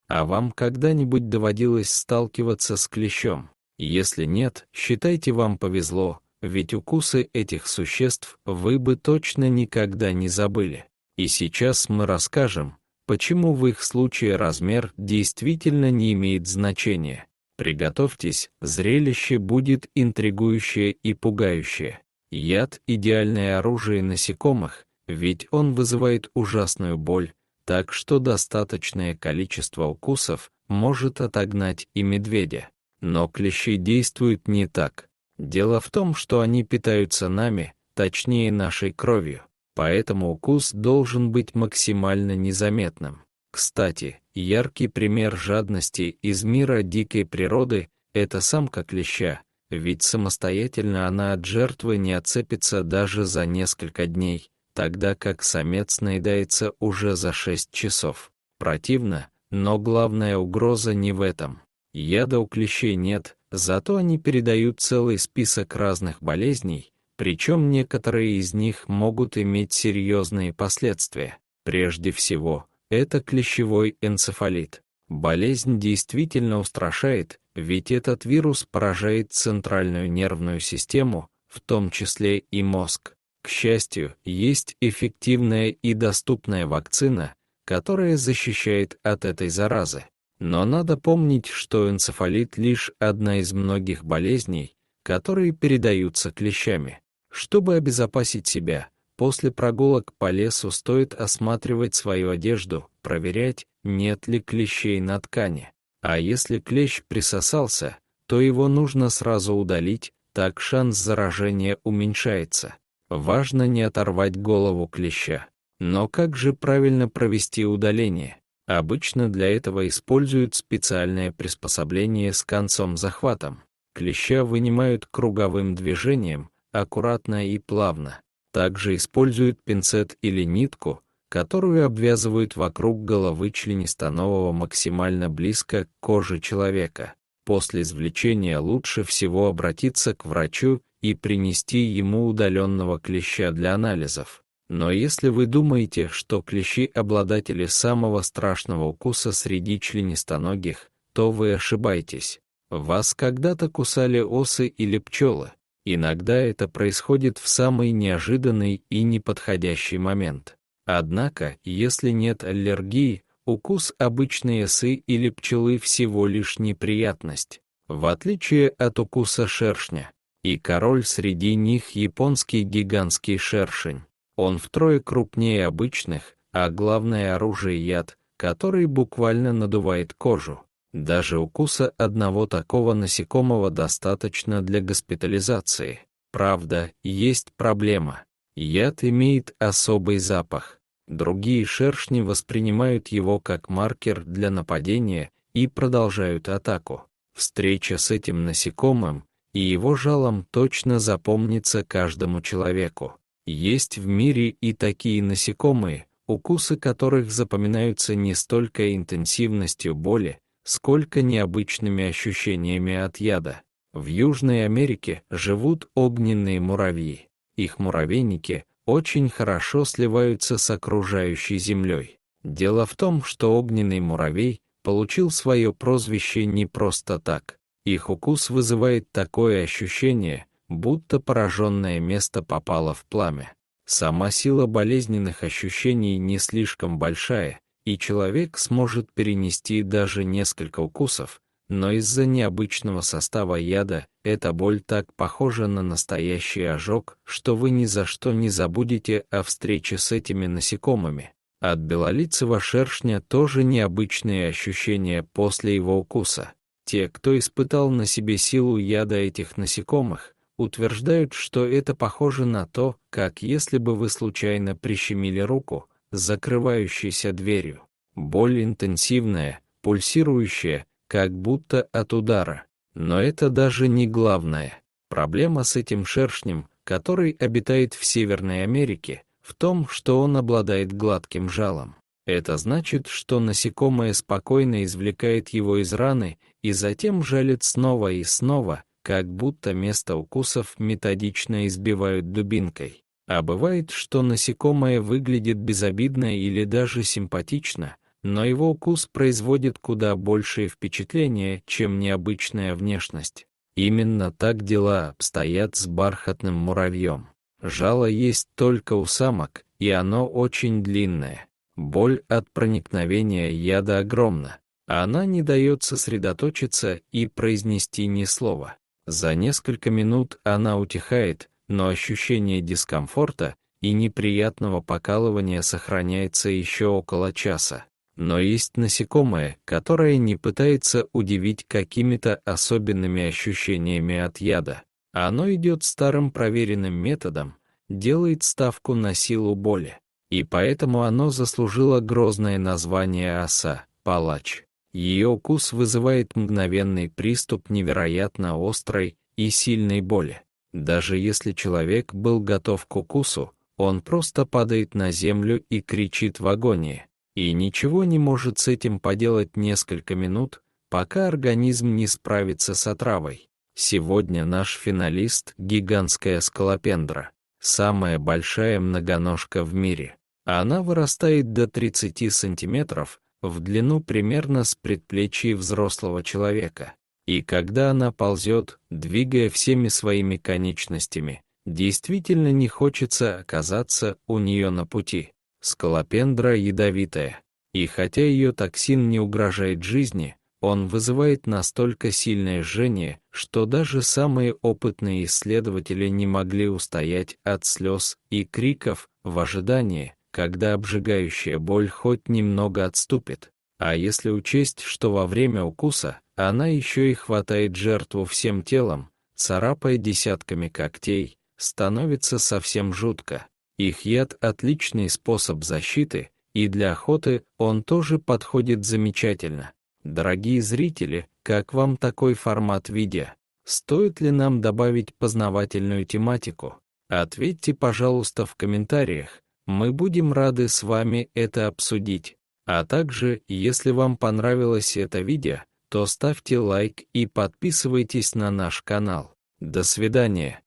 А вам когда-нибудь доводилось сталкиваться с клещом? Если нет, считайте, вам повезло, ведь укусы этих существ вы бы точно никогда не забыли. И сейчас мы расскажем, почему в их случае размер действительно не имеет значения. Приготовьтесь, зрелище будет интригующее и пугающее. Яд — идеальное оружие насекомых, ведь он вызывает ужасную боль, так что достаточное количество укусов может отогнать и медведя. Но клещи действуют не так. Дело в том, что они питаются нами, точнее нашей кровью, поэтому укус должен быть максимально незаметным. Кстати, яркий пример жадности из мира дикой природы — это самка клеща, ведь самостоятельно она от жертвы не отцепится даже за несколько дней, тогда как самец наедается уже за 6 часов. Противно, но главная угроза не в этом. Яда у клещей нет, зато они передают целый список разных болезней, причем некоторые из них могут иметь серьезные последствия. Прежде всего, это клещевой энцефалит. Болезнь действительно устрашает, ведь этот вирус поражает центральную нервную систему, в том числе и мозг. К счастью, есть эффективная и доступная вакцина, которая защищает от этой заразы. Но надо помнить, что энцефалит лишь одна из многих болезней, которые передаются клещами. Чтобы обезопасить себя, после прогулок по лесу стоит осматривать свою одежду, проверять, нет ли клещей на ткани. А если клещ присосался, то его нужно сразу удалить, так шанс заражения уменьшается. Важно не оторвать голову клеща. Но как же правильно провести удаление? Обычно для этого используют специальное приспособление с концом-захватом. Клеща вынимают круговым движением, аккуратно и плавно. Также используют пинцет или нитку, которую обвязывают вокруг головы членистоногого максимально близко к коже человека. После извлечения лучше всего обратиться к врачу и принести ему удаленного клеща для анализов. Но если вы думаете, что клещи — обладатели самого страшного укуса среди членистоногих, то вы ошибаетесь. Вас когда-то кусали осы или пчелы. Иногда это происходит в самый неожиданный и неподходящий момент. Однако, если нет аллергии, укус обычной осы или пчелы всего лишь неприятность. В отличие от укуса шершня. И король среди них японский гигантский шершень. Он втрое крупнее обычных, а главное оружие — яд, который буквально надувает кожу. Даже укуса одного такого насекомого достаточно для госпитализации. Правда, есть проблема. Яд имеет особый запах. Другие шершни воспринимают его как маркер для нападения и продолжают атаку. Встреча с этим насекомым и его жалом точно запомнится каждому человеку. Есть в мире и такие насекомые, укусы которых запоминаются не столько интенсивностью боли, сколько необычными ощущениями от яда. В Южной Америке живут огненные муравьи. Их муравейники очень хорошо сливаются с окружающей землей. Дело в том, что огненный муравей получил свое прозвище не просто так. Их укус вызывает такое ощущение, будто пораженное место попало в пламя. Сама сила болезненных ощущений не слишком большая, и человек сможет перенести даже несколько укусов, но из-за необычного состава яда эта боль так похожа на настоящий ожог, что вы ни за что не забудете о встрече с этими насекомыми. От белолицего шершня тоже необычные ощущения после его укуса. Те, кто испытал на себе силу яда этих насекомых, утверждают, что это похоже на то, как если бы вы случайно прищемили руку, закрывающейся дверью. Боль интенсивная, пульсирующая, как будто от удара. Но это даже не главное. Проблема с этим шершнем, который обитает в Северной Америке, в том, что он обладает гладким жалом. Это значит, что насекомое спокойно извлекает его из раны и затем жалит снова и снова, как будто место укусов методично избивают дубинкой. А бывает, что насекомое выглядит безобидно или даже симпатично, но его укус производит куда большее впечатление, чем необычная внешность. Именно так дела обстоят с бархатным муравьем. Жало есть только у самок, и оно очень длинное. Боль от проникновения яда огромна, а она не дает сосредоточиться и произнести ни слова. За несколько минут она утихает, но ощущение дискомфорта и неприятного покалывания сохраняется еще около часа. Но есть насекомое, которое не пытается удивить какими-то особенными ощущениями от яда. Оно идет старым проверенным методом, делает ставку на силу боли. И поэтому оно заслужило грозное название оса – палач. Ее укус вызывает мгновенный приступ невероятно острой и сильной боли. Даже если человек был готов к укусу, он просто падает на землю и кричит в агонии. И ничего не может с этим поделать несколько минут, пока организм не справится с отравой. Сегодня наш финалист – гигантская скалопендра, самая большая многоножка в мире. Она вырастает до 30 сантиметров, в длину примерно с предплечья взрослого человека. И когда она ползет, двигая всеми своими конечностями, действительно не хочется оказаться у нее на пути. Скалопендра ядовитая, и хотя ее токсин не угрожает жизни, он вызывает настолько сильное жжение, что даже самые опытные исследователи не могли устоять от слез и криков в ожидании, когда обжигающая боль хоть немного отступит. А если учесть, что во время укуса она еще и хватает жертву всем телом, царапая десятками когтей, становится совсем жутко. Их яд – отличный способ защиты, и для охоты он тоже подходит замечательно. Дорогие зрители, как вам такой формат видео? Стоит ли нам добавить познавательную тематику? Ответьте, пожалуйста, в комментариях. Мы будем рады с вами это обсудить. А также, если вам понравилось это видео, то ставьте лайк и подписывайтесь на наш канал. До свидания.